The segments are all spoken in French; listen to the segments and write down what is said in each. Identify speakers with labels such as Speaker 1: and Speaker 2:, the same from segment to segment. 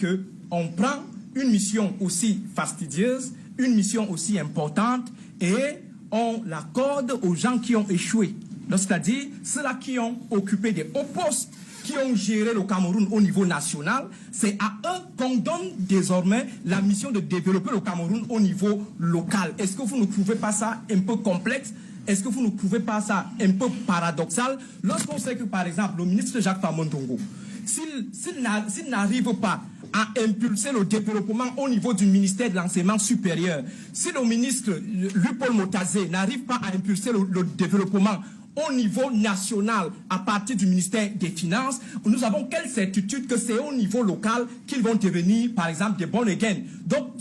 Speaker 1: qu'on prend une mission aussi fastidieuse, une mission aussi importante, et on l'accorde aux gens qui ont échoué. C'est-à-dire ceux-là qui ont occupé des hauts postes, qui ont géré le Cameroun au niveau national, c'est à eux qu'on donne désormais la mission de développer le Cameroun au niveau local. Est-ce que vous ne trouvez pas ça un peu complexe? Est-ce que vous ne trouvez pas ça un peu paradoxal lorsqu'on sait que, par exemple, le ministre Jacques Famondongo, s'il n'arrive pas à impulser le développement au niveau du ministère de l'enseignement supérieur, si le ministre Louis-Paul Motazé n'arrive pas à impulser le développement au niveau national à partir du ministère des Finances, nous avons quelle certitude que c'est au niveau local qu'ils vont devenir, par exemple, des bons again. Donc,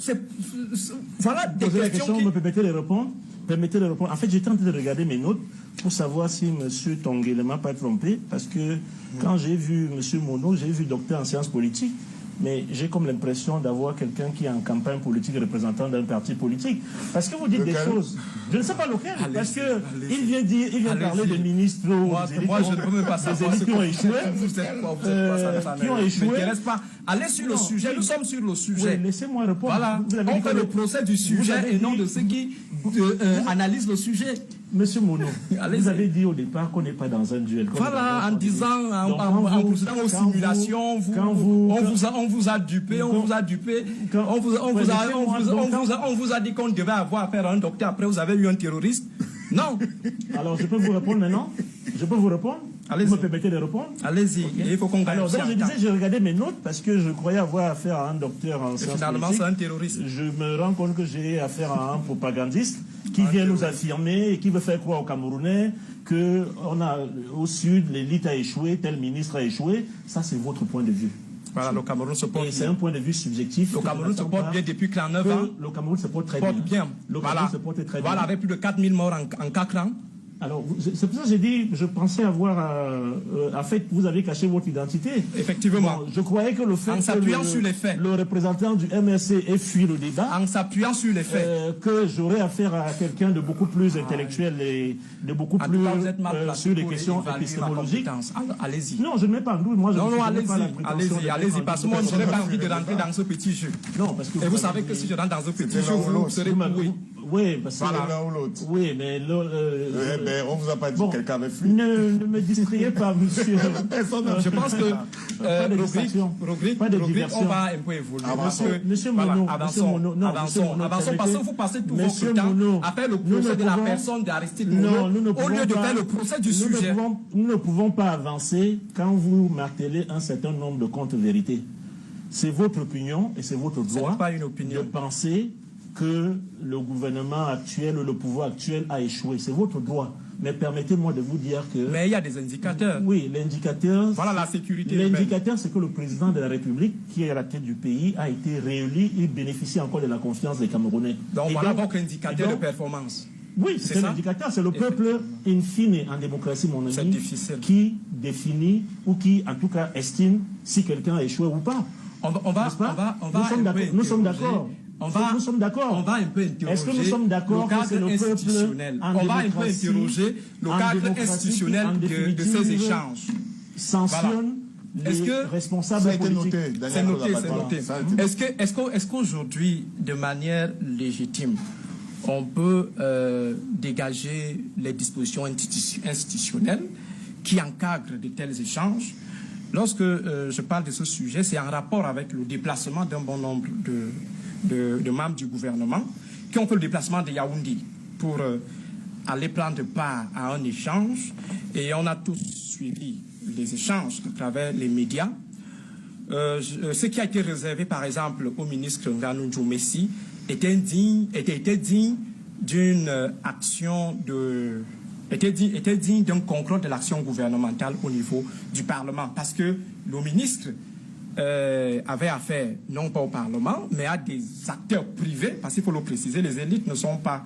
Speaker 1: voilà des questions qui...
Speaker 2: Me permettez de répondre? Permettez de répondre. En fait, j'étais en train de regarder mes notes pour savoir si M. Tongué ne m'a pas trompé, parce que quand j'ai vu M. Mono, j'ai vu docteur en sciences politiques, mais j'ai comme l'impression d'avoir quelqu'un qui est en campagne politique représentant d'un parti politique. Parce que vous dites des choses, je ne sais pas lequel, parce qu'il vient parler des ministres,
Speaker 1: moi je ne peux même pas savoir
Speaker 2: qui ont échoué.
Speaker 1: Qui ont échoué. Allez sur le sujet, nous sommes sur le sujet.
Speaker 2: Oui, laissez-moi répondre.
Speaker 1: Voilà, on fait le procès du sujet et non de ceux qui analysent le sujet.
Speaker 2: Monsieur Mono, vous avez dit au départ qu'on n'est pas dans un duel.
Speaker 1: Voilà, en disant, en procédant aux simulations, on vous a dupé, on vous a dit qu'on devait avoir affaire à un docteur, après vous avez eu un terroriste. Non.
Speaker 2: Alors, je peux vous répondre maintenant? Je peux vous répondre? Vous me permettez de répondre?
Speaker 1: Allez-y, okay. Il faut qu'on gagne.
Speaker 2: Alors, donc, je disais, j'ai regardé mes notes parce que je croyais avoir affaire à un docteur en sciences
Speaker 1: finalement,
Speaker 2: politiques.
Speaker 1: c'est un terroriste.
Speaker 2: Je me rends compte que j'ai affaire à un propagandiste qui vient nous affirmer et qui veut faire croire aux Camerounais qu'on a au sud, l'élite a échoué, tel ministre a échoué. Ça, c'est votre point de vue.
Speaker 1: Voilà, le Cameroun se porte bien.
Speaker 2: C'est un point de vue subjectif.
Speaker 1: Le Cameroun se porte bien depuis 49 ans.
Speaker 2: Le Cameroun se porte très bien.
Speaker 1: Le Cameroun
Speaker 2: se porte très bien.
Speaker 1: Voilà, avec plus de 4000 morts en 4 ans.
Speaker 2: Alors, c'est pour ça que j'ai dit, je pensais avoir... en fait, vous avez caché votre identité.
Speaker 1: Effectivement.
Speaker 2: Bon, je croyais que le fait
Speaker 1: en s'appuyant sur les faits,
Speaker 2: le représentant du MRC ait fui le débat...
Speaker 1: En s'appuyant sur les faits.
Speaker 2: Que j'aurais affaire à quelqu'un de beaucoup plus intellectuel et de beaucoup plus sur les questions épistémologiques.
Speaker 1: Allez-y.
Speaker 2: Non, je ne mets pas en doute. Moi,
Speaker 1: allez-y, parce que moi, je n'ai pas envie de rentrer dans ce petit jeu.
Speaker 2: Non, parce que...
Speaker 1: Et vous savez que si je rentre dans ce petit jeu, vous serez pourri.
Speaker 2: Oui, parce que...
Speaker 3: Voilà l'un ou l'autre.
Speaker 2: Oui, mais...
Speaker 3: on vous a pas dit quelqu'un avait fui.
Speaker 2: Ne me distrayez pas, monsieur.
Speaker 1: Je pense que rubrique, on va un peu évoluer.
Speaker 2: Monsieur Mono,
Speaker 1: avançons, parce que vous passez tout votre temps à faire le procès de la personne d'Aristide Mono au lieu de faire le procès du sujet.
Speaker 2: Nous ne pouvons pas avancer quand vous martelez un certain nombre de contre-vérités. C'est votre opinion et c'est votre droit de penser que le gouvernement actuel ou le pouvoir actuel a échoué. C'est votre droit. Mais permettez-moi de vous dire que...
Speaker 1: Mais il y a des indicateurs.
Speaker 2: Oui, l'indicateur...
Speaker 1: Voilà la sécurité.
Speaker 2: L'indicateur, c'est que le président de la République, qui est à la tête du pays, a été réélu. Il bénéficie encore de la confiance des Camerounais.
Speaker 1: Donc voilà votre indicateur de performance.
Speaker 2: Oui, c'est un indicateur. C'est le peuple in fine en démocratie, mon ami, qui définit ou qui, en tout cas, estime si quelqu'un a échoué ou pas. Nous sommes d'accord. Nous sommes d'accord.
Speaker 1: On va un peu interroger.
Speaker 2: Est-ce que nous sommes d'accord que c'est le peuple
Speaker 1: on va un peu interroger le cadre institutionnel de ces échanges.
Speaker 2: Sanctionne les responsables politiques.
Speaker 1: C'est noté. Est-ce qu'aujourd'hui, de manière légitime, on peut dégager les dispositions institutionnelles qui encadrent de tels échanges? Lorsque je parle de ce sujet, c'est en rapport avec le déplacement d'un bon nombre de membres du gouvernement qui ont fait le déplacement de Yaoundé pour aller prendre part à un échange. Et on a tous suivi les échanges à travers les médias. Ce qui a été réservé, par exemple, au ministre Nganou Messi était digne d'une action était digne d'un contrôle de l'action gouvernementale au niveau du Parlement. Parce que le ministre avait affaire non pas au Parlement, mais à des acteurs privés, parce qu'il faut le préciser, les élites ne sont pas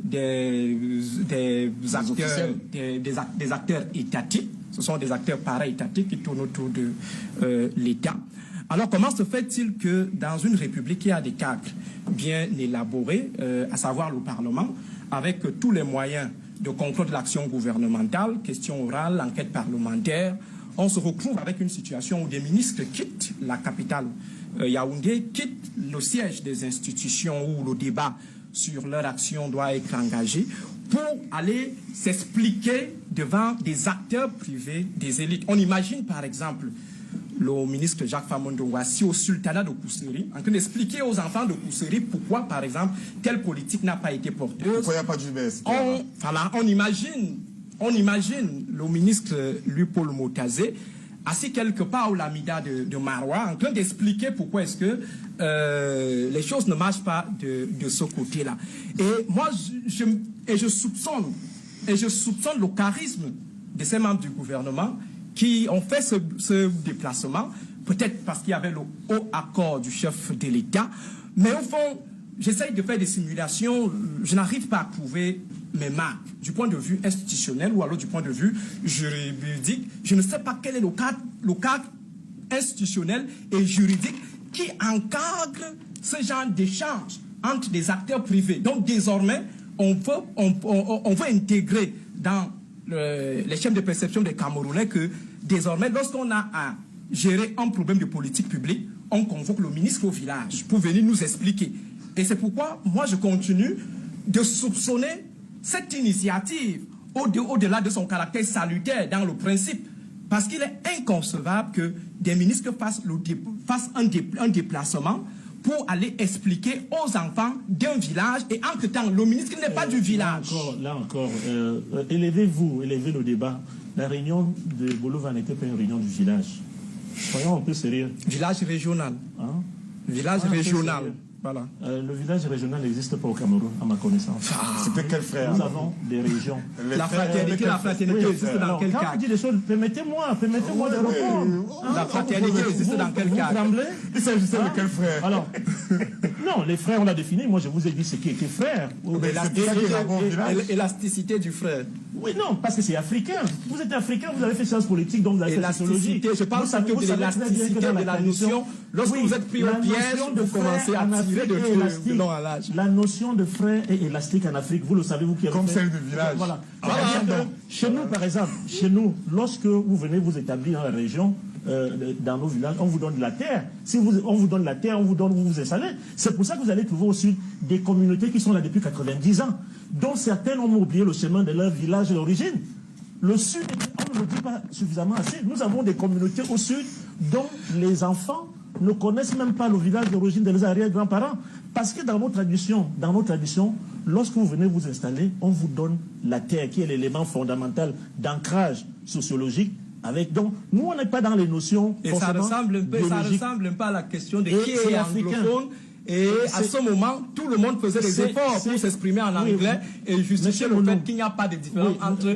Speaker 1: des acteurs étatiques, ce sont des acteurs para-étatiques qui tournent autour de l'État. Alors comment se fait-il que dans une république qui a des cadres bien élaborés, à savoir le Parlement, avec tous les moyens de contrôle de l'action gouvernementale, question orale, enquête parlementaire, on se retrouve avec une situation où des ministres quittent la capitale Yaoundé quittent le siège des institutions où le débat sur leur action doit être engagé pour aller s'expliquer devant des acteurs privés, des élites. On imagine par exemple le ministre Jacques Famondo assis au sultanat de Koussery en train d'expliquer aux enfants de Koussery pourquoi par exemple telle politique n'a pas été porteuse.
Speaker 3: Pourquoi il n'y a pas d'UBS?
Speaker 1: On imagine le ministre Louis-Paul Motazé assis quelque part au Lamida de Marois en train d'expliquer pourquoi est-ce que les choses ne marchent pas de ce côté-là. Et moi, je soupçonne le charisme de ces membres du gouvernement qui ont fait ce déplacement, peut-être parce qu'il y avait le haut accord du chef de l'État, mais au fond, j'essaye de faire des simulations, je n'arrive pas à trouver mes marques du point de vue institutionnel ou alors du point de vue juridique. Je ne sais pas quel est le cadre institutionnel et juridique qui encadre ce genre d'échange entre des acteurs privés. Donc désormais, on veut intégrer dans les schèmes de perception des Camerounais que désormais, lorsqu'on a à gérer un problème de politique publique, on convoque le ministre au village pour venir nous expliquer. Et c'est pourquoi moi je continue de soupçonner cette initiative au-delà de son caractère salutaire dans le principe. Parce qu'il est inconcevable que des ministres fassent un déplacement pour aller expliquer aux enfants d'un village et entre-temps, le ministre n'est pas du village.
Speaker 2: Là encore, élevez le débat. La réunion de Bolova n'était pas une réunion du village. Soyons un peu sérieux.
Speaker 1: Village régional.
Speaker 2: Hein?
Speaker 1: Village régional. Voilà.
Speaker 2: Le village régional n'existe pas au Cameroun, à ma connaissance.
Speaker 3: C'était quel frère?
Speaker 2: Nous avons des régions.
Speaker 1: La fraternité existe dans quel
Speaker 2: cas? Quand vous dites des choses, permettez-moi de répondre.
Speaker 1: La fraternité existe dans quel cas?
Speaker 2: Vous tremblez?
Speaker 3: Il s'agissait de quel frère?
Speaker 2: Alors, non, les frères, on l'a défini. Moi, je vous ai dit ce qui était frère.
Speaker 1: Élasticité du frère.
Speaker 2: Oui, non, parce que c'est africain. Vous êtes africain, vous avez fait sciences politiques, donc vous avez fait sociologie.
Speaker 1: Je parle plutôt de l'élasticité de la notion. Lorsque vous êtes pris au piège, vous commencez à tirer de long à l'âge.
Speaker 2: La notion de frère est élastique en Afrique. Vous le savez, vous qui avez
Speaker 3: comme celle du village.
Speaker 2: Voilà. Chez nous, par exemple, lorsque vous venez vous établir dans la région, dans nos villages, on vous donne de la terre. Si on vous donne de la terre, on vous donne où vous vous installez. C'est pour ça que vous allez trouver au sud des communautés qui sont là depuis 90 ans, dont certaines ont oublié le chemin de leur village d'origine. Le sud, on ne le dit pas suffisamment assez. Nous avons des communautés au sud dont les enfants ne connaissent même pas le village d'origine de leurs arrière-grands-parents. Parce que dans nos traditions, lorsque vous venez vous installer, on vous donne la terre qui est l'élément fondamental d'ancrage sociologique. Donc, nous, on n'est pas dans les notions.
Speaker 1: Et ça ressemble un peu à la question de qui est anglophone. Et à ce moment, tout le monde faisait des efforts pour s'exprimer en anglais et justifier le fait qu'il n'y a pas de différence entre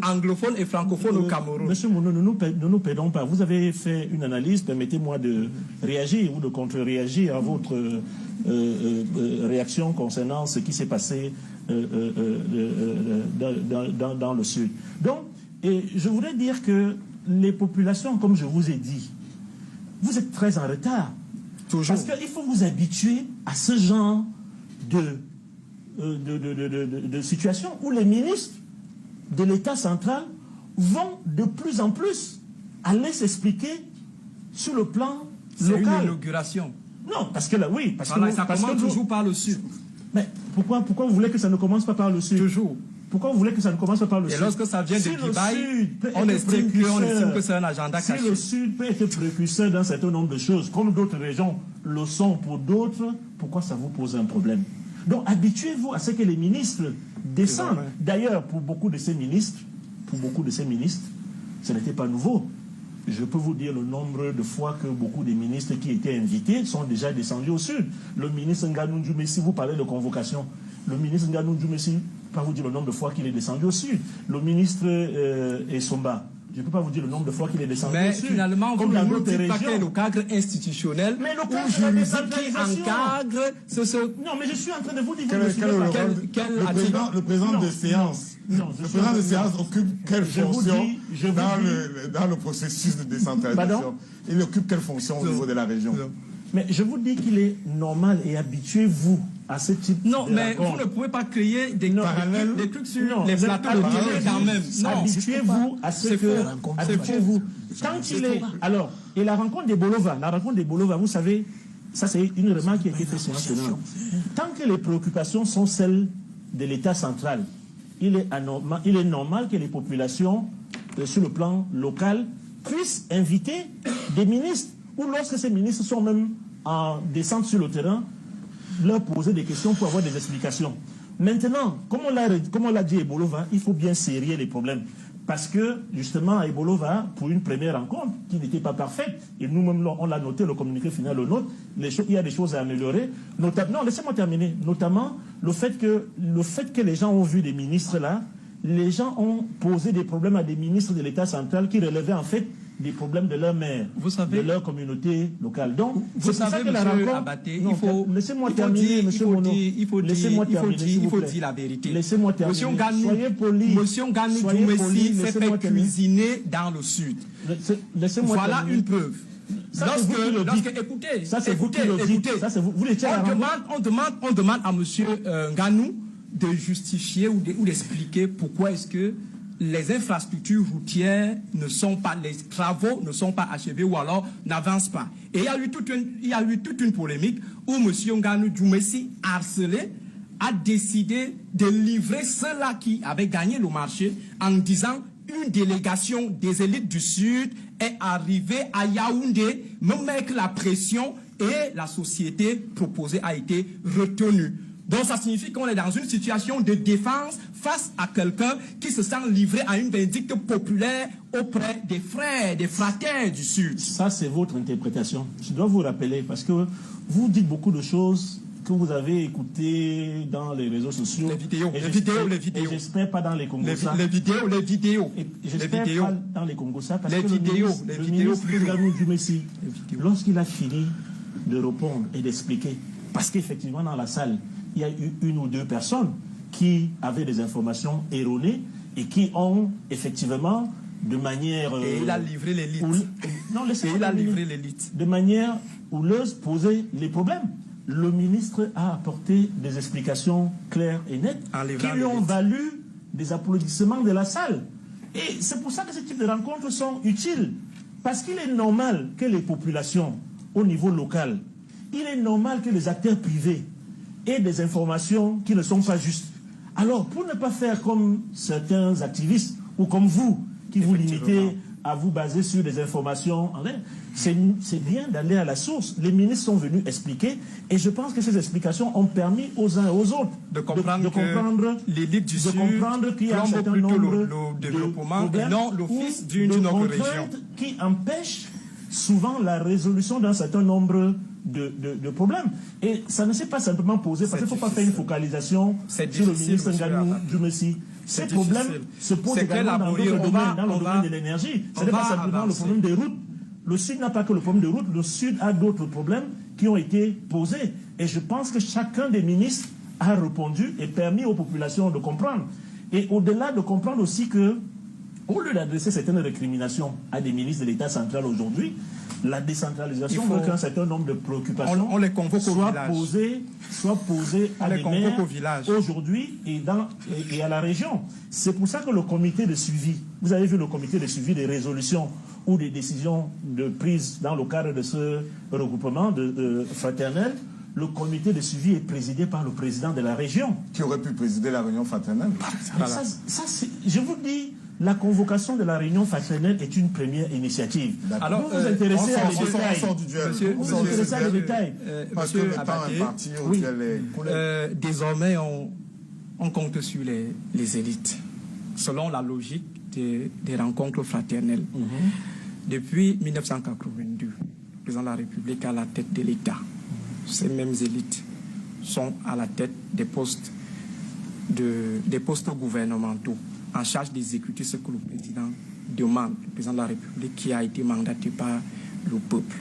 Speaker 1: anglophones et francophones au Cameroun.
Speaker 2: Monsieur Mouno, ne nous perdons pas. Vous avez fait une analyse, permettez-moi de réagir ou de contre-réagir à votre réaction concernant ce qui s'est passé dans le Sud. Donc, je voudrais dire que les populations, comme je vous ai dit, vous êtes très en retard. Toujours. Parce qu'il faut vous habituer à ce genre de situation où les ministres de l'État central vont de plus en plus aller s'expliquer sur le plan local.
Speaker 1: C'est une inauguration.
Speaker 2: Non, parce que là, oui.
Speaker 1: Ça commence toujours par le Sud.
Speaker 2: Mais pourquoi vous voulez que ça ne commence pas par le Sud?
Speaker 1: Toujours.
Speaker 2: Pourquoi vous voulez que ça ne commence pas par le Sud?
Speaker 1: Et lorsque ça vient de Dubaï, on estime que c'est un agenda caché.
Speaker 2: Si le Sud peut être précurseur d'un certain nombre de choses, comme d'autres régions le sont pour d'autres, pourquoi ça vous pose un problème? Donc habituez-vous à ce que les ministres descendent. D'ailleurs, pour beaucoup de ces ministres, ce n'était pas nouveau. Je peux vous dire le nombre de fois que beaucoup de ministres qui étaient invités sont déjà descendus au Sud. Le ministre Nganou Djoumessi, vous parlez de convocation. Le ministre Nganou Djoumessi, je ne peux pas vous dire le nombre de fois qu'il est descendu au Sud. Le ministre Essomba, je ne peux pas vous dire le nombre de fois qu'il est descendu au Sud.
Speaker 1: Mais finalement, vous ne nous dites pas quel est le cadre institutionnel ou juridique qui encadre ce...
Speaker 2: Non, mais je suis en train de vous dire...
Speaker 3: Le président de séance. Le président de séance occupe quelle fonction dans le processus de décentralisation? Il occupe quelle fonction au niveau de la région?
Speaker 2: Mais je vous dis qu'il est normal et habituez-vous à ce type
Speaker 1: non,
Speaker 2: de
Speaker 1: mais
Speaker 2: rencontre.
Speaker 1: vous ne pouvez pas créer des trucs sur les
Speaker 2: vous
Speaker 1: plateaux
Speaker 2: êtes
Speaker 1: de télé quand même. Non,
Speaker 2: habituez-vous à ce que... Habituez-vous. Quand il est... Alors, et la rencontre des Bolova, vous savez, ça c'est une remarque qui a été faite sur national. Tant que les préoccupations sont celles de l'État central, il est normal que les populations, sur le plan local, puissent inviter des ministres, ou lorsque ces ministres sont même en descente sur le terrain, leur poser des questions pour avoir des explications. Maintenant, comme on l'a dit à Ebolova, il faut bien serrer les problèmes. Parce que, justement, à Ebolova, pour une première rencontre qui n'était pas parfaite, et nous-mêmes, on l'a noté, le communiqué final le note, il y a des choses à améliorer. Non, laissez-moi terminer. Notamment, le fait que les gens ont vu des ministres là, les gens ont posé des problèmes à des ministres de l'État central qui relevaient en fait des problèmes de leur maire, de leur communauté locale. Donc,
Speaker 1: vous savez, M. Abaté,
Speaker 2: laissez-moi terminer, M. Mono.
Speaker 1: Il faut dire la vérité.
Speaker 2: Laissez-moi terminer. Soyez poli.
Speaker 1: M. Ganou Djoumessi s'est fait cuisiner dans le sud. Voilà une preuve. Écoutez,
Speaker 2: ça c'est vous qui le dites.
Speaker 1: On demande à M. Ganou de justifier ou d'expliquer pourquoi est-ce que les infrastructures routières les travaux ne sont pas achevés ou alors n'avancent pas. Et il y a eu toute une polémique où M. Nganou Djoumessi, harcelé, a décidé de livrer ceux-là qui avaient gagné le marché en disant une délégation des élites du Sud est arrivée à Yaoundé, me mettre la pression et la société proposée a été retenue. Donc ça signifie qu'on est dans une situation de défense face à quelqu'un qui se sent livré à une vindicte populaire auprès des frères, des fraternes du Sud. Ça, c'est votre interprétation. Je dois vous rappeler, parce que vous dites beaucoup de choses que vous avez écoutées dans les réseaux sociaux. Les vidéos. Et j'espère pas dans les Congossas. Les vidéos. J'espère pas dans les Congossas, parce que le ministre Nganou Djoumessi, lorsqu'il a fini de répondre et d'expliquer, parce qu'effectivement dans la salle, il y a eu une ou deux personnes qui avaient des informations erronées et qui ont effectivement, de manière... Et il a livré l'élite. Non, il a livré l'élite. De manière houleuse, posé les problèmes. Le ministre a apporté des explications claires et nettes qui lui ont valu des applaudissements de la salle. Et c'est pour ça que ce type de rencontres sont utiles. Parce qu'il est normal que les populations, au niveau local, il est normal que les acteurs privés et des informations qui ne sont pas justes. Alors, pour ne pas faire comme certains activistes, ou comme vous, qui vous limitez à vous baser sur des informations, c'est bien d'aller à la source. Les ministres sont venus expliquer, et je pense que ces explications ont permis aux uns et aux autres de comprendre l'élite du Sud, qu'il y a un certain nombre de développement et non l'office d'une autre région qui empêche souvent la résolution d'un certain nombre de problèmes. Et ça ne s'est pas simplement posé, parce qu'il ne faut pas faire une focalisation sur le ministre Nganou Djoumessi. Ces problèmes se posent également dans d'autres domaines, dans le domaine de l'énergie. Ce n'est pas simplement le problème des routes. Le Sud n'a pas que le problème des routes, le Sud a d'autres problèmes qui ont été posés. Et je pense que chacun des ministres a répondu et permis aux populations de comprendre. Et au-delà de comprendre aussi que, au lieu d'adresser certaines récriminations à des ministres de l'État central aujourd'hui, la décentralisation veut qu'un certain nombre de préoccupations soient posées à des maires aujourd'hui et à la région. C'est pour ça que le comité de suivi, vous avez vu le comité de suivi des résolutions ou des décisions de prise dans le cadre de ce regroupement fraternel, le comité de suivi est présidé par le président de la région.
Speaker 3: Qui aurait pu présider la réunion fraternelle.
Speaker 2: Voilà. Je vous dis, la convocation de la réunion fraternelle est une première initiative. Alors, vous vous intéressez à les détails. Vous vous intéressez à les détails.
Speaker 3: Parce que le temps est parti.
Speaker 1: Désormais, on compte sur les élites, selon la logique des rencontres fraternelles. Depuis 1982, le président de la République à la tête de l'État. Ces mêmes élites sont à la tête des postes gouvernementaux en charge d'exécuter ce que le président demande, le président de la République qui a été mandaté par le peuple.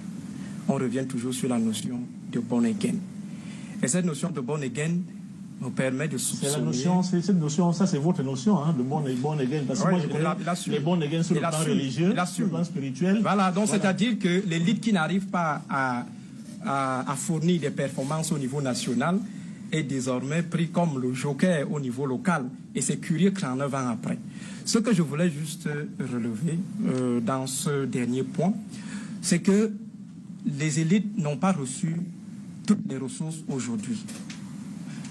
Speaker 1: On revient toujours sur la notion de born again. Et cette notion de born again nous permet de soupçonner...
Speaker 2: Cette notion, ça c'est votre notion, hein, de born again. Parce que moi je connais les born again sur le plan religieux, sur le plan spirituel.
Speaker 1: Voilà, donc c'est-à-dire que l'élite qui n'arrive pas à fournir des performances au niveau national est désormais pris comme le joker au niveau local. Et c'est curieux qu'en 9 ans après. Ce que je voulais juste relever dans ce dernier point, c'est que les élites n'ont pas reçu toutes les ressources aujourd'hui.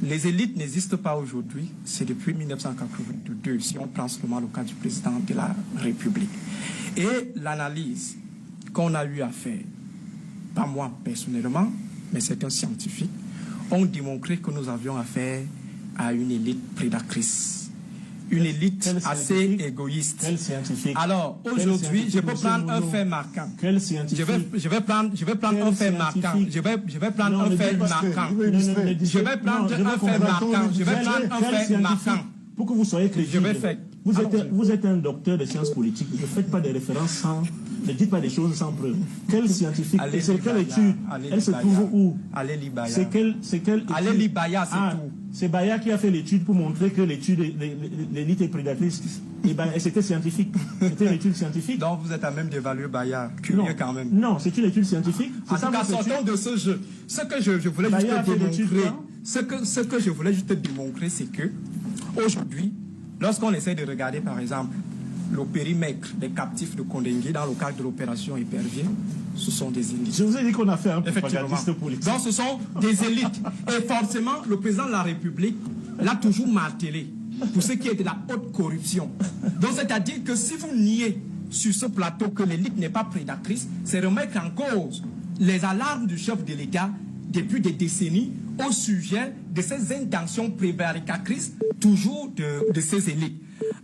Speaker 1: Les élites n'existent pas aujourd'hui, c'est depuis 1982, si on prend seulement le cas du président de la République. Et l'analyse qu'on a eu à faire, pas moi personnellement, mais certains scientifiques, ont démontré que nous avions affaire à une élite prédatrice. Une élite assez égoïste.
Speaker 2: Quel scientifique?
Speaker 1: Alors, aujourd'hui, je peux prendre un fait marquant.
Speaker 2: Quel scientifique?
Speaker 1: Je vais prendre un fait marquant. Je vais prendre un fait marquant. Je vais prendre un fait marquant. Je vais prendre un fait marquant.
Speaker 2: Pour que vous soyez crédible. Vous êtes un docteur de sciences politiques. Ne faites pas des références sans... Ne dites pas des choses sans preuve. Quel scientifique? C'est quelle étude? Elle se trouve où?
Speaker 1: Allez Libaya.
Speaker 2: C'est quelle étude?
Speaker 1: Allez Libaya, c'est tout.
Speaker 2: C'est Baya qui a fait l'étude pour montrer que l'étude, l'élite est prédatrice. Et c'était scientifique. C'était une étude scientifique.
Speaker 1: Donc vous êtes à même d'évaluer Baya. Curieux quand même.
Speaker 2: Non, c'est une étude scientifique.
Speaker 1: En tout cas, sortons de ce jeu. Ce que je voulais juste démontrer, ce que je voulais juste démontrer, c'est que aujourd'hui, lorsqu'on essaie de regarder par exemple le périmètre des captifs de Kondengui dans le cadre de l'opération Épervier, ce sont des élites.
Speaker 2: Je vous ai dit qu'on a fait un propagandiste politique.
Speaker 1: Donc ce sont des élites. Et forcément, le président de la République l'a toujours martelé pour ce qui est de la haute corruption. Donc c'est-à-dire que si vous niez sur ce plateau que l'élite n'est pas prédatrice, c'est remettre en cause les alarmes du chef de l'État depuis des décennies au sujet de ces intentions prévaricatrices toujours de ces élites.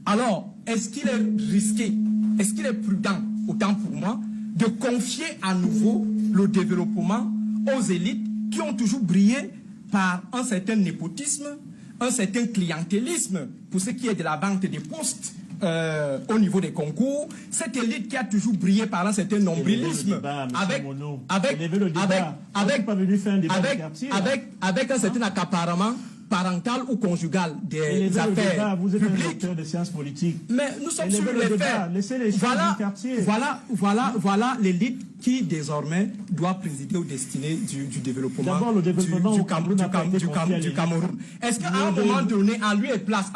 Speaker 1: Alors, est-ce qu'il est risqué, est-ce qu'il est prudent, autant pour moi, de confier à nouveau le développement aux élites qui ont toujours brillé par un certain népotisme, un certain clientélisme pour ce qui est de la vente des postes au niveau des concours, cette élite qui a toujours brillé par un certain nombrilisme, avec un certain accaparement parental ou conjugal des affaires
Speaker 2: vous êtes
Speaker 1: publiques.
Speaker 2: Un docteur de sciences politiques.
Speaker 1: Mais nous sommes sur les faits. Voilà l'élite qui désormais doit présider aux destinées du développement, du Cameroun. Est-ce qu'à un moment donné, en lui est place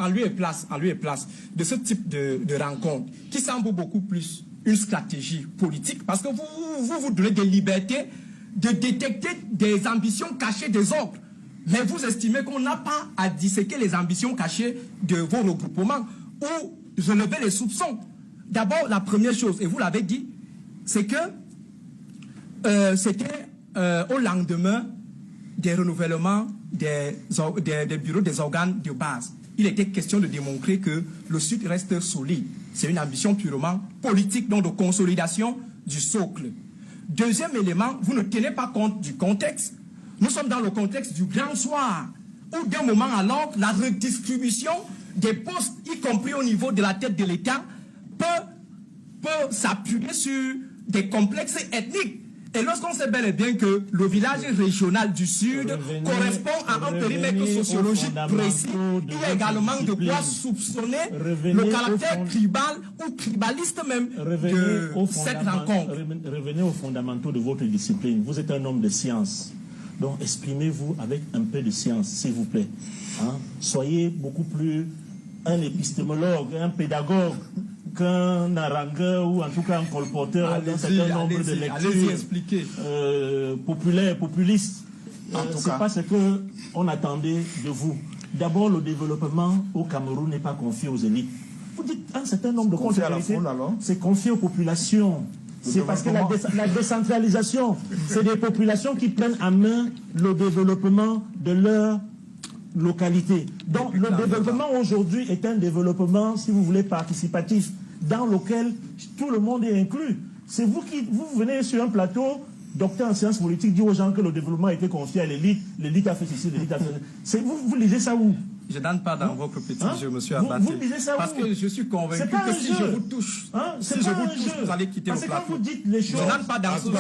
Speaker 1: de ce type de rencontre qui semble beaucoup plus une stratégie politique, parce que vous donnez des libertés de détecter des ambitions cachées des autres. Mais vous estimez qu'on n'a pas à disséquer les ambitions cachées de vos regroupements ou relever les soupçons. D'abord, la première chose, et vous l'avez dit, c'est que c'était au lendemain des renouvellements des bureaux des organes de base. Il était question de démontrer que le Sud reste solide. C'est une ambition purement politique, donc de consolidation du socle. Deuxième élément, vous ne tenez pas compte du contexte. Nous sommes dans le contexte du grand soir, où d'un moment à l'autre, la redistribution des postes, y compris au niveau de la tête de l'État, peut s'appuyer sur des complexes ethniques. Et lorsqu'on sait bel et bien que le village régional du Sud correspond à un périmètre sociologique précis, il y a également de quoi soupçonner le caractère tribal ou tribaliste même de cette rencontre.
Speaker 2: Revenez aux fondamentaux de votre discipline. Vous êtes un homme de science. Donc, exprimez-vous avec un peu de science, s'il vous plaît. Hein? Soyez beaucoup plus un épistémologue, un pédagogue, qu'un harangueur ou en tout cas un colporteur d'un certain nombre de lectures populaires, populistes. C'est pas ce qu'on attendait de vous. D'abord, le développement au Cameroun n'est pas confié aux élites. Vous dites un certain nombre de contrariétés, c'est confié aux populations. C'est parce que la décentralisation, c'est des populations qui prennent en main le développement de leur localité. Donc le développement aujourd'hui est un développement, si vous voulez, participatif, dans lequel tout le monde est inclus. C'est vous qui venez sur un plateau, docteur en sciences politiques, dire aux gens que le développement a été confié à l'élite, l'élite a fait ceci, l'élite a fait... Vous lisez ça où?
Speaker 1: Je ne donne pas dans vos petits jeux, monsieur Abaté.
Speaker 2: Vous lisez ça
Speaker 1: parce que je suis convaincu que si je vous touche, vous allez quitter le plateau.
Speaker 2: Parce que quand vous dites les choses...
Speaker 1: Je n'entre pas dans ce jeu.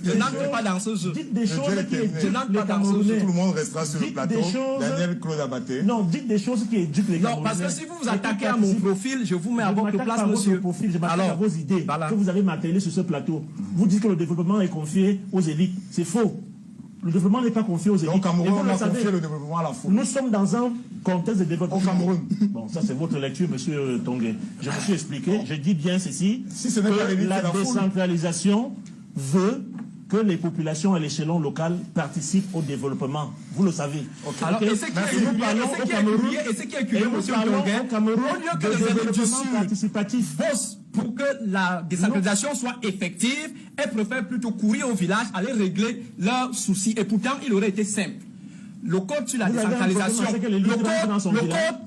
Speaker 1: Je n'entre pas dans ce jeu.
Speaker 2: Dites des choses qui éduquent
Speaker 3: les Camerounais. Tout le monde restera sur le plateau. Daniel Claude Abaté.
Speaker 2: Non, dites des choses qui éduquent les Camerounais.
Speaker 1: Non, parce que si vous vous attaquez à mon profil, je vous mets à votre place, monsieur.
Speaker 2: Je m'attaque à vos idées que vous avez martelées sur ce plateau. Vous dites que le développement est confié aux élites. C'est faux. Le développement n'est pas confié aux élites.
Speaker 3: Donc, Cameroun, on a confié le développement à la foule.
Speaker 2: Nous sommes dans un contexte de développement.
Speaker 3: Au Cameroun.
Speaker 2: Bon, ça c'est votre lecture, monsieur Tongué. Je me suis expliqué, je dis bien ceci,
Speaker 3: si ce n'est pas l'élite,
Speaker 2: la
Speaker 3: c'est la foule.
Speaker 2: décentralisation veut que les populations à l'échelon local participent au développement. Vous le savez.
Speaker 1: Okay. Alors, et ce qui est curieux, monsieur Tongué, au lieu que les élèves du Sud bossent pour que la décentralisation soit effective, elles préfèrent plutôt courir au village, aller régler leurs soucis. Et pourtant, il aurait été simple. Le code sur la décentralisation,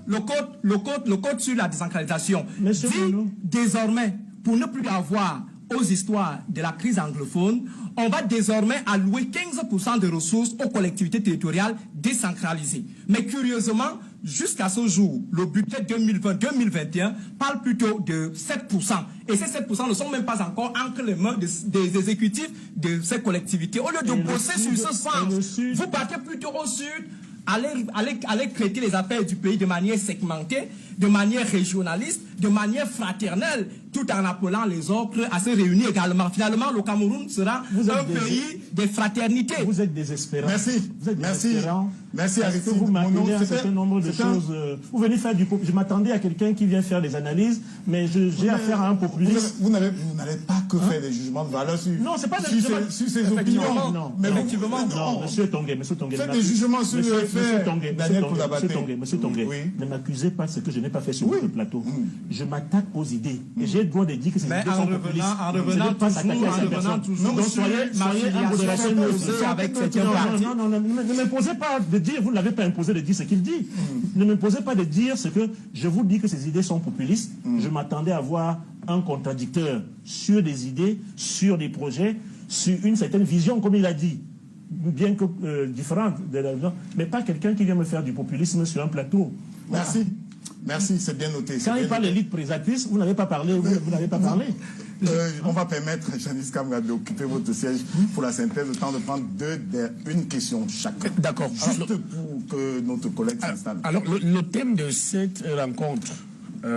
Speaker 1: le code sur la décentralisation dit désormais, pour ne plus avoir aux histoires de la crise anglophone, on va désormais allouer 15% de ressources aux collectivités territoriales décentralisées. Mais curieusement, jusqu'à ce jour, le budget 2020-2021 parle plutôt de 7%. Et ces 7% ne sont même pas encore entre les mains des exécutifs de ces collectivités. Au lieu de bosser sur ce sens, vous partez plutôt au sud, allez traiter les affaires du pays de manière segmentée, de manière régionaliste, de manière fraternelle, tout en appelant les autres à se réunir également. Finalement, le Cameroun sera un pays de fraternité.
Speaker 2: Vous êtes désespérant.
Speaker 3: Merci.
Speaker 2: Vous êtes désespérant.
Speaker 3: Merci
Speaker 2: Aristide. Vous m'appelez un certain nombre de choses. Vous venez faire du populisme. Je m'attendais à quelqu'un qui vient faire des analyses, mais j'ai affaire à un populiste.
Speaker 3: Vous n'allez pas que faire des jugements de valeur sur,
Speaker 2: non, c'est pas des jugements
Speaker 3: sur ses opinions.
Speaker 2: Non,
Speaker 3: mais
Speaker 2: effectivement, non. Monsieur Tongué.
Speaker 3: Faites des jugements sur le fait.
Speaker 2: Monsieur Tongué, ne m'accusez pas de ce que je n'ai pas fait sur votre plateau. Je m'attaque aux idées. Et j'ai le droit de dire que ces idées sont populistes.
Speaker 1: En revenant toujours,
Speaker 2: donc soyez un modération
Speaker 1: avec cette partie.
Speaker 2: Non, ne m'imposez pas de dire, vous ne l'avez pas imposé de dire ce qu'il dit. Ne m'imposez pas de dire ce que je vous dis que ces idées sont populistes. Je m'attendais à voir un contradicteur sur des idées, sur des projets, sur une certaine vision, comme il a dit, bien que différente de la vision, mais pas quelqu'un qui vient me faire du populisme sur un plateau. Voilà.
Speaker 3: Merci, c'est bien noté.
Speaker 2: Quand il parle d'élite présatrice, vous n'avez pas parlé, vous n'avez pas parlé.
Speaker 3: On va permettre à Janice Kamga d'occuper votre siège pour la synthèse, le temps de prendre une question chacun.
Speaker 4: D'accord.
Speaker 3: Juste pour que notre collègue s'installe.
Speaker 4: Alors, le thème de cette rencontre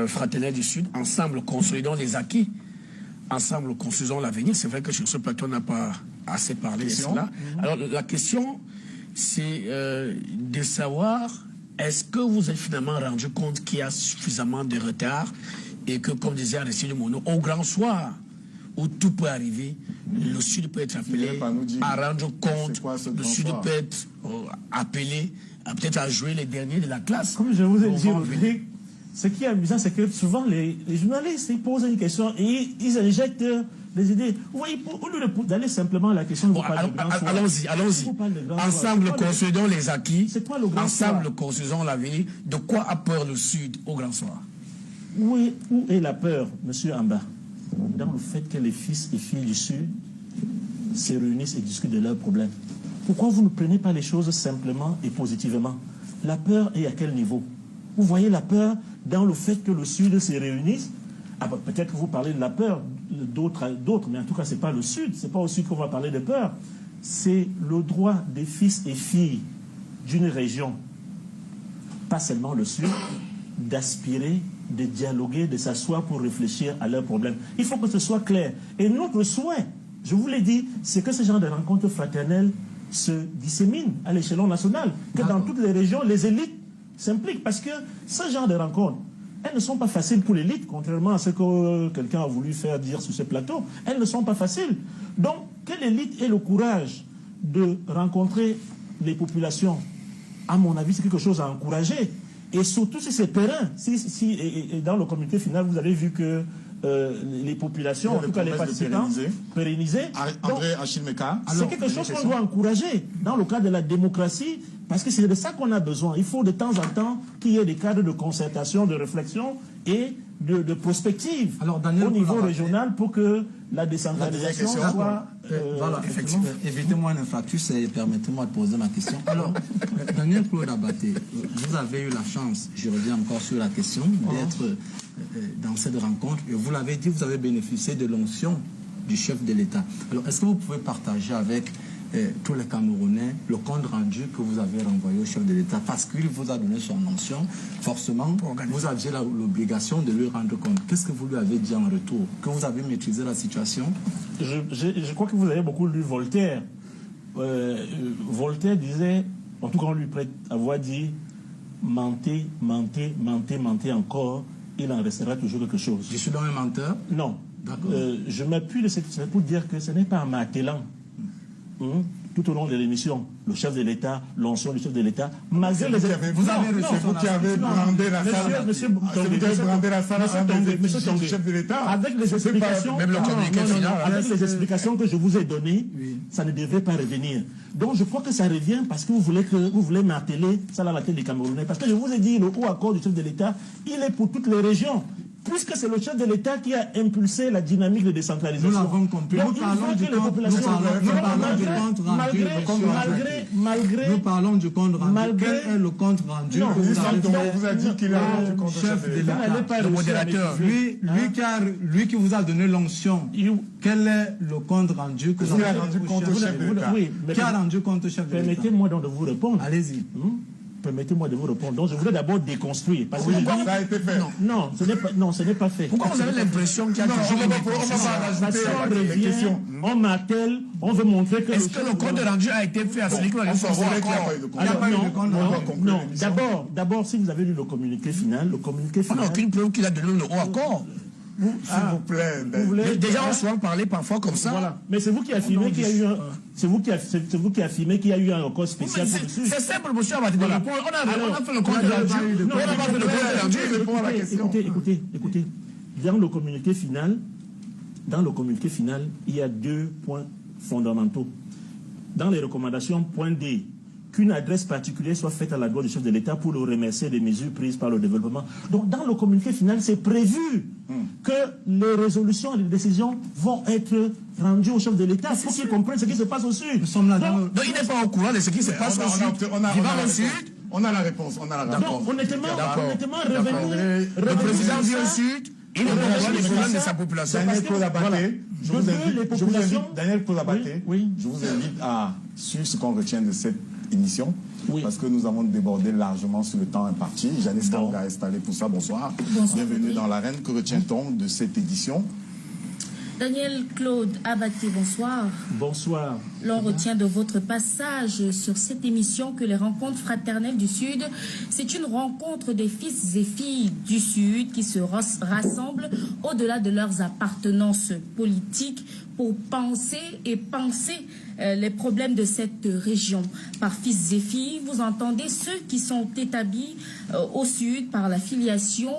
Speaker 4: fraternelle du Sud, ensemble consolidons les acquis, ensemble construisons l'avenir. C'est vrai que sur ce plateau, on n'a pas assez parlé de cela. Alors, la question, c'est de savoir, est-ce que vous êtes finalement rendu compte qu'il y a suffisamment de retard et que, comme disait Aristide Mono, au grand soir, où tout peut arriver, le Sud peut être appelé à rendre compte, le Sud peut être appelé peut-être à jouer les derniers de la classe.
Speaker 2: Comme je vous ai dit, Rodrigue, ce qui est amusant, c'est que souvent les journalistes ils posent une question et ils injectent des idées. Oui, au lieu d'aller simplement à la question,
Speaker 4: allons-y. Ensemble, consolidons les acquis.
Speaker 2: C'est quoi le grand
Speaker 4: Ensemble,
Speaker 2: soir?
Speaker 4: construisons l'avenir. De quoi a peur le Sud au grand soir?
Speaker 2: Où est la peur, monsieur Amba? Dans le fait que les fils et filles du Sud se réunissent et discutent de leurs problèmes. Pourquoi vous ne prenez pas les choses simplement et positivement? La peur est à quel niveau? Vous voyez la peur dans le fait que le Sud se réunisse? Peut-être que vous parlez de la peur d'autres, mais en tout cas, ce n'est pas le Sud. Ce n'est pas au Sud qu'on va parler de peur. C'est le droit des fils et filles d'une région, pas seulement le Sud, d'aspirer, de dialoguer, de s'asseoir pour réfléchir à leurs problèmes. Il faut que ce soit clair. Et notre souhait, je vous l'ai dit, c'est que ce genre de rencontres fraternelles se disséminent à l'échelon national, que dans toutes les régions, les élites s'impliquent, parce que ce genre de rencontres, elles ne sont pas faciles pour l'élite, contrairement à ce que quelqu'un a voulu faire dire sur ce plateau. Elles ne sont pas faciles. Donc, que l'élite ait le courage de rencontrer les populations, à mon avis, c'est quelque chose à encourager. Et surtout si c'est périn, et dans le communiqué final, vous avez vu que les populations, en tout cas les participants, pérennisés.
Speaker 3: André Achille Meka.
Speaker 2: C'est quelque chose qu'on doit encourager dans le cadre de la démocratie, parce que c'est de ça qu'on a besoin. Il faut de temps en temps qu'il y ait des cadres de concertation, de réflexion et de prospective au niveau régional pour que la décentralisation soit...
Speaker 5: voilà, effectivement. Évitez-moi un infarctus et permettez-moi de poser ma question. Alors, Daniel Claude Abaté, vous avez eu la chance, je reviens encore sur la question, d'être dans cette rencontre. Et vous l'avez dit, vous avez bénéficié de l'onction du chef de l'État. Alors, est-ce que vous pouvez partager avec tous les Camerounais le compte rendu que vous avez renvoyé au chef de l'État, parce qu'il vous a donné son onction, forcément, vous aviez l'obligation de lui rendre compte. Qu'est-ce que vous lui avez dit en retour? Que vous avez maîtrisé la situation?
Speaker 2: Je crois que vous avez beaucoup lu Voltaire. Voltaire disait, en tout cas on lui prête à voix dit, mentez, mentez, mentez, mentez encore, il en restera toujours quelque chose.
Speaker 5: Je suis donc un menteur?
Speaker 2: Non. Je m'appuie de cette pour dire que ce n'est pas en martelant tout au long de l'émission, le chef de l'État, l'ancien du chef de l'État, malgré les...
Speaker 3: Vous avez brandé la salle.
Speaker 2: Monsieur Tongué,
Speaker 3: chef de l'État.
Speaker 2: Avec les explications, avec les explications que je vous ai données, ça ne devrait pas revenir. Donc je crois que ça revient parce que vous voulez marteler ça dans la tête des Camerounais. Parce que je vous ai dit, le haut accord du chef de l'État, il est pour toutes les régions. Puisque c'est le chef de l'État qui a impulsé la dynamique de décentralisation.
Speaker 5: Nous l'avons compris. Nous parlons du compte rendu. Nous parlons du compte rendu. Quel est le compte rendu que vous avez fait?
Speaker 3: Vous a dit qu'il a rendu compte au chef de l'État.
Speaker 5: Le modérateur. Lui qui vous a donné l'onction. Quel est le compte rendu que vous avez
Speaker 3: rendu compte au chef de l'État?
Speaker 5: Qui a rendu compte au chef de l'État?
Speaker 2: Permettez-moi donc de vous répondre.
Speaker 5: Allez-y.
Speaker 2: Permettez-moi de vous répondre. Donc, je voudrais d'abord déconstruire. Parce que
Speaker 3: ça a été fait.
Speaker 2: Non, ce n'est pas fait.
Speaker 4: Pourquoi vous avez l'impression qu'il y a toujours
Speaker 2: une question? On m'appelle, on veut montrer que...
Speaker 4: Est-ce que le compte rendu a été fait à ce niveau-là?
Speaker 2: Non. D'abord, si vous avez lu le communiqué final,
Speaker 4: on n'a aucune preuve qu'il a donné le haut accord.
Speaker 3: S'il vous plaît.
Speaker 4: Déjà, on soit parler parfois comme ça.
Speaker 2: Voilà. Mais c'est vous qui affirmez qu'il y a eu un... C'est vous qui affirmez qu'il y a eu un accord spécial pour le Sud.
Speaker 4: C'est simple, monsieur Abaté. On a fait le compte rendu. On a fait le compte rendu.
Speaker 3: Réponds à la question.
Speaker 2: Écoutez. Dans le communiqué final, il y a 2 points fondamentaux. Dans les recommandations, point D, qu'une adresse particulière soit faite à la droite du chef de l'État pour le remercier des mesures prises par le développement. Donc, dans le communiqué final, c'est prévu que les résolutions et les décisions vont être rendues au chef de l'État pour qu'il comprenne ce qui se passe au Sud.
Speaker 4: Donc, il n'est pas au courant de ce qui se passe au Sud.
Speaker 3: On a la réponse.
Speaker 2: Donc, honnêtement, revenu.
Speaker 4: Le président vit au Sud. Il est au les problèmes de sa population.
Speaker 3: Daniel Claude-Abaté, je vous invite à suivre ce qu'on retient de cette émission. Parce que nous avons débordé largement sur le temps imparti. Janice Kanga est installée pour ça. Bonsoir. Bienvenue dans l'arène. Que retient-on de cette édition?
Speaker 6: Daniel Claude-Abaté, bonsoir.
Speaker 2: Bonsoir.
Speaker 6: L'on retient de votre passage sur cette émission que les rencontres fraternelles du Sud, c'est une rencontre des fils et filles du Sud qui se rassemblent au-delà de leurs appartenances politiques pour penser les problèmes de cette région. Par fils et filles, vous entendez ceux qui sont établis au Sud par la filiation,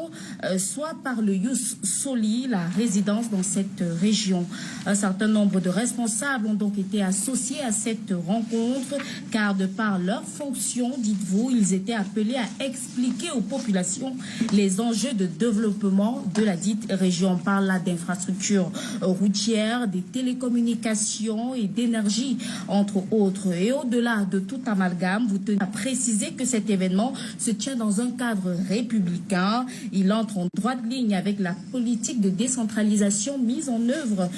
Speaker 6: soit par le Ius Soli, la résidence dans cette région. Un certain nombre de responsables ont donc été associés à cette rencontre, car de par leur fonction, dites-vous, ils étaient appelés à expliquer aux populations les enjeux de développement de la dite région. On parle là d'infrastructures routières, des télécommunications et d'énergie, entre autres. Et au-delà de tout amalgame, vous tenez à préciser que cet événement se tient dans un cadre républicain. Il entre en droite ligne avec la politique de décentralisation mise en œuvre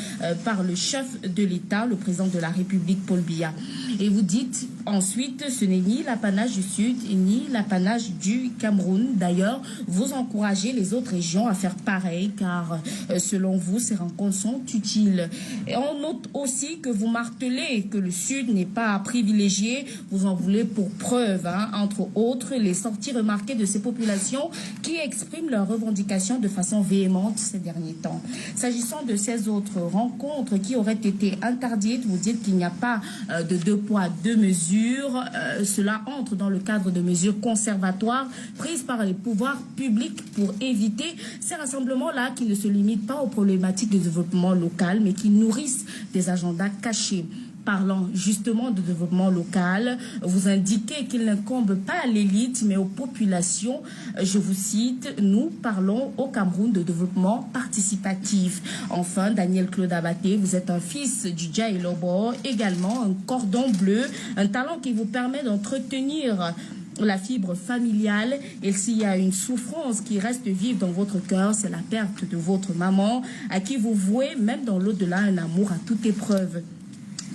Speaker 6: par le chef de l'État, le président de la République, Paul Biya. Et vous dites ensuite, ce n'est ni l'apanage du Sud ni l'apanage du Cameroun. D'ailleurs, vous encouragez les autres régions à faire pareil, car selon vous, ces rencontres sont utiles. Et on note aussi que vous martelez que le Sud n'est pas privilégié. Vous en voulez pour preuve, entre autres, les sorties remarquées de ces populations qui expriment leurs revendications de façon véhémente ces derniers temps. S'agissant de ces autres rencontres qui auraient été interdites, vous dites qu'il n'y a pas de 2 poids, 2 mesures. Cela entre dans le cadre de mesures conservatoires prises par les pouvoirs publics pour éviter ces rassemblements-là qui ne se limitent pas aux problématiques de développement local, mais qui nourrissent des agendas cachés. Parlant justement de développement local, vous indiquez qu'il n'incombe pas à l'élite, mais aux populations. Je vous cite, nous parlons au Cameroun de développement participatif. Enfin, Daniel Claude-Abaté, vous êtes un fils du Dja et Lobo, également un cordon bleu, un talent qui vous permet d'entretenir la fibre familiale. Et s'il y a une souffrance qui reste vive dans votre cœur, c'est la perte de votre maman, à qui vous vouez, même dans l'au-delà, un amour à toute épreuve.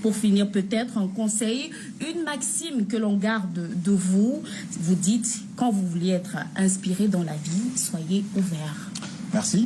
Speaker 6: Pour finir, peut-être un conseil, une maxime que l'on garde de vous. Vous dites, quand vous voulez être inspiré dans la vie, soyez ouvert.
Speaker 3: Merci.